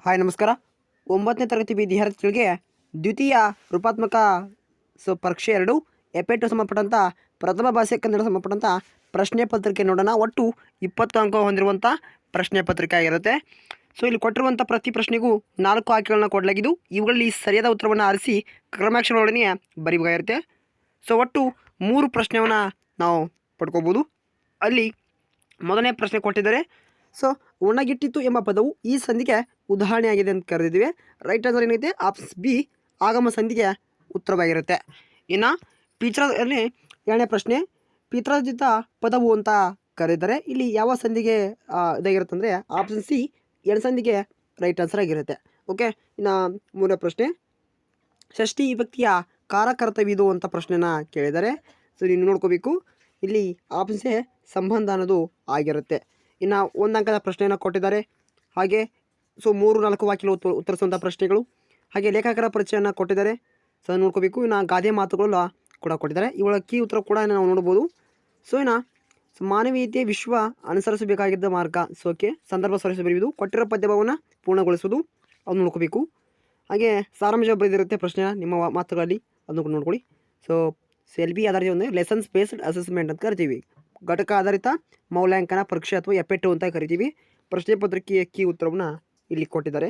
Hi ನಮಸ್ಕಾರ. 9ನೇ ತರಗತಿ ವಿದ್ಯಾರ್ಥಿಗಳಿಗೆ ದ್ವಿತೀಯ ರೂಪಾತ್ಮಕ ಪರೀಕ್ಷೆ 2 ಎಪೆಟ್ಟು ಸಂಬಂಧಪಟ್ಟಂಥ ಪ್ರಥಮ ಭಾಷೆ ಕನ್ನಡ ಸಂಬಂಧಪಟ್ಟಂಥ ಪ್ರಶ್ನೆ ಪತ್ರಿಕೆ ನೋಡೋಣ. ಒಟ್ಟು 20 ಅಂಕ ಹೊಂದಿರುವಂಥ ಪ್ರಶ್ನೆ ಪತ್ರಿಕೆ ಆಗಿರುತ್ತೆ. ಇಲ್ಲಿ ಕೊಟ್ಟಿರುವಂಥ ಪ್ರತಿ ಪ್ರಶ್ನೆಗೂ 4 ಆಯ್ಕೆಗಳನ್ನ ಕೊಡಲಾಗಿದ್ದು ಇವುಗಳಲ್ಲಿ ಸರಿಯಾದ ಉತ್ತರವನ್ನು ಆರಿಸಿ ಕ್ರಮಾಕ್ಷರಗಳೊಡನೆ ಬರೀಬೇಕಾಗಿರುತ್ತೆ. ಒಟ್ಟು 3 ಪ್ರಶ್ನೆಯನ್ನು ನಾವು ಪಡ್ಕೋಬೋದು. ಅಲ್ಲಿ ಮೊದಲನೇ ಪ್ರಶ್ನೆ ಕೊಟ್ಟಿದ್ದಾರೆ. ಒಣಗಿಟ್ಟಿತು ಎಂಬ ಪದವು ಈ ಸಂಧಿಗೆ ಉದಾಹರಣೆಯಾಗಿದೆ ಅಂತ ಕರೆದಿದ್ದೀವಿ. ರೈಟ್ ಆನ್ಸರ್ ಏನೈತೆ ಆಪ್ಷನ್ ಬಿ ಆಗಮ ಸಂಧಿಗೆ ಉತ್ತರವಾಗಿರುತ್ತೆ. ಇನ್ನು ಪಿತ್ರಲ್ಲಿ 2ನೇ ಪ್ರಶ್ನೆ ಪಿತ್ರಾರ್ಜಿತ ಪದವು ಅಂತ ಕರೆದಿದ್ದಾರೆ. ಇಲ್ಲಿ ಯಾವ ಸಂಧಿಗೆ ಇದಾಗಿರುತ್ತೆ ಅಂದರೆ ಆಪ್ಷನ್ ಸಿ ಎಣಸಂಧಿಗೆ ರೈಟ್ ಆನ್ಸರ್ ಆಗಿರುತ್ತೆ. ಓಕೆ. ಇನ್ನು 3ನೇ ಪ್ರಶ್ನೆ ಷಷ್ಠಿ ವಿಭಕ್ತಿಯ ಕಾರಕರ್ತವ್ಯದು ಅಂತ ಪ್ರಶ್ನೆನ ಕೇಳಿದ್ದಾರೆ. ನೀವು ನೋಡ್ಕೋಬೇಕು. ಇಲ್ಲಿ ಆಪ್ಷನ್ ಎ ಸಂಬಂಧ ಅನ್ನೋದು ಆಗಿರುತ್ತೆ. ಇನ್ನು 1 ಅಂಕದ ಪ್ರಶ್ನೆಯನ್ನು ಕೊಟ್ಟಿದ್ದಾರೆ. ಹಾಗೆ 3-4 ವಾಕ್ಯ ಉತ್ತರಿಸುವಂಥ ಪ್ರಶ್ನೆಗಳು, ಹಾಗೆ ಲೇಖಕರ ಪರಿಚಯನ ಕೊಟ್ಟಿದ್ದಾರೆ. ನೋಡ್ಕೋಬೇಕು. ಇನ್ನು ಗಾದೆ ಮಾತುಗಳು ಕೂಡ ಕೊಟ್ಟಿದ್ದಾರೆ. ಇವುಗಳ ಕೀ ಉತ್ತರ ಕೂಡ ನಾವು ನೋಡ್ಬೋದು. ಇನ್ನು ಮಾನವೀಯತೆ ವಿಶ್ವ ಅನುಸರಿಸಬೇಕಾಗಿದ್ದ ಮಾರ್ಗ. ಓಕೆ. ಸಂದರ್ಭ ಸರಿಸಿ ಬರೆಯುವುದು, ಕೊಟ್ಟಿರೋ ಪದ್ಯಭಾವವನ್ನು ಪೂರ್ಣಗೊಳಿಸುವುದು, ಅದು ನೋಡ್ಕೋಬೇಕು. ಹಾಗೆ ಸಾರಾಂಶ ಬರೆದಿರುತ್ತೆ ಪ್ರಶ್ನೆನ ನಿಮ್ಮ ಮಾತುಗಳಲ್ಲಿ, ಅದನ್ನು ನೋಡ್ಕೊಳ್ಳಿ. SELBI ಆಧಾರಿತ ಒಂದು ಲೆಸನ್ಸ್ ಬೇಸ್ಡ್ ಅಸೆಸ್ಮೆಂಟ್ ಅಂತ ಕರಿತೀವಿ. ಘಟಕ ಆಧಾರಿತ ಮೌಲ್ಯಾಂಕನ ಪರೀಕ್ಷೆ ಅಥವಾ ಎಪೆಟ್ಟು ಅಂತ ಕರಿತೀವಿ. ಪ್ರಶ್ನೆ ಪತ್ರಿಕೆಯ ಕೀ ಉತ್ತರವನ್ನು ಇಲ್ಲಿ ಕೊಟ್ಟಿದ್ದಾರೆ.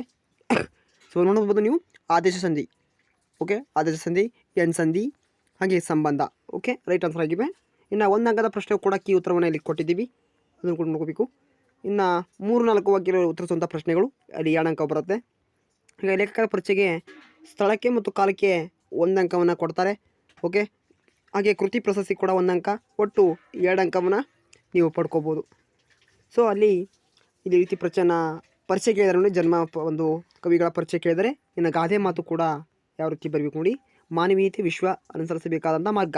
ನೋಡ್ಬೋದು ನೀವು ಆದೇಶ ಸಂಧಿ. ಓಕೆ. ಆದೇಶ ಸಂಧಿ, ಎಣ್ ಸಂಧಿ, ಹಾಗೆ ಸಂಬಂಧ. ಓಕೆ. ರೈಟ್ ಆನ್ಸರ್ ಆಗಿವೆ. ಇನ್ನು 1 ಅಂಕದ ಪ್ರಶ್ನೆ ಕೂಡ ಕೀ ಉತ್ತರವನ್ನು ಇಲ್ಲಿ ಕೊಟ್ಟಿದ್ದೀವಿ, ಅದನ್ನು ಕೂಡ ನೋಡ್ಕೋಬೇಕು. ಇನ್ನು 3-4 ವಾಕ್ಯ ಉತ್ತರಿಸುವಂಥ ಪ್ರಶ್ನೆಗಳು ಅಲ್ಲಿ 2 ಅಂಕ ಬರುತ್ತೆ. ಹಾಗೆ ಲೇಖಕರ ಪರಿಚಯಗೆ ಸ್ಥಳಕ್ಕೆ ಮತ್ತು ಕಾಲಕ್ಕೆ 1 ಅಂಕವನ್ನು ಕೊಡ್ತಾರೆ. ಓಕೆ. ಹಾಗೆ ಕೃತಿ ಪ್ರಶಸ್ತಿ ಕೂಡ 1 ಅಂಕ, ಒಟ್ಟು 2 ಅಂಕವನ್ನು ನೀವು ಪಡ್ಕೋಬೋದು. ಅಲ್ಲಿ ಇಲ್ಲಿ ರೀತಿ ಪರಿಚಯ ಕೇಳಿದಾರೆ ನೋಡಿ. ಜನ್ಮ ಒಂದು ಕವಿಗಳ ಪರಿಚಯ ಕೇಳಿದರೆ. ಇನ್ನು ಗಾದೆ ಮಾತು ಕೂಡ ಯಾವ ರೀತಿ ಬರೀಬೇಕು ನೋಡಿ. ಮಾನವೀಯತೆ ವಿಶ್ವ ಅನುಸರಿಸಬೇಕಾದಂಥ ಮಾರ್ಗ.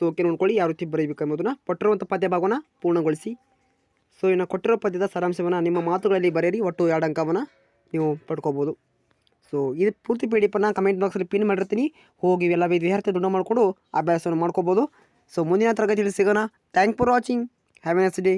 ಓಕೆ. ನೋಡ್ಕೊಳ್ಳಿ ಯಾವ ರೀತಿ ಬರೀಬೇಕು ಎಂಬುದನ್ನು. ಕೊಟ್ಟಿರುವಂಥ ಪದ್ಯ ಭಾಗವನ್ನು ಪೂರ್ಣಗೊಳಿಸಿ. ಇನ್ನು ಕೊಟ್ಟಿರೋ ಪದ್ಯದ ಸಾರಾಂಶವನ್ನು ನಿಮ್ಮ ಮಾತುಗಳಲ್ಲಿ ಬರೆಯಿರಿ. ಒಟ್ಟು 2 ಅಂಕವನ್ನು ನೀವು ಪಡ್ಕೋಬೋದು. ಇದು ಪೂರ್ತಿ PDF ಕಮೆಂಟ್ ಬಾಕ್ಸಲ್ಲಿ ಪಿನ್ ಮಾಡಿರ್ತೀನಿ. ಹೋಗಿ ಎಲ್ಲ ವಿದ್ಯಾರ್ಥಿ ದುಡ್ಡು ಮಾಡಿಕೊಂಡು ಅಭ್ಯಾಸವನ್ನು ಮಾಡ್ಕೋಬೋದು. ಮುಂದಿನ ತರಗತಿಯಲ್ಲಿ ಸಿಗೋಣ. Thank for watching. Have A nice day.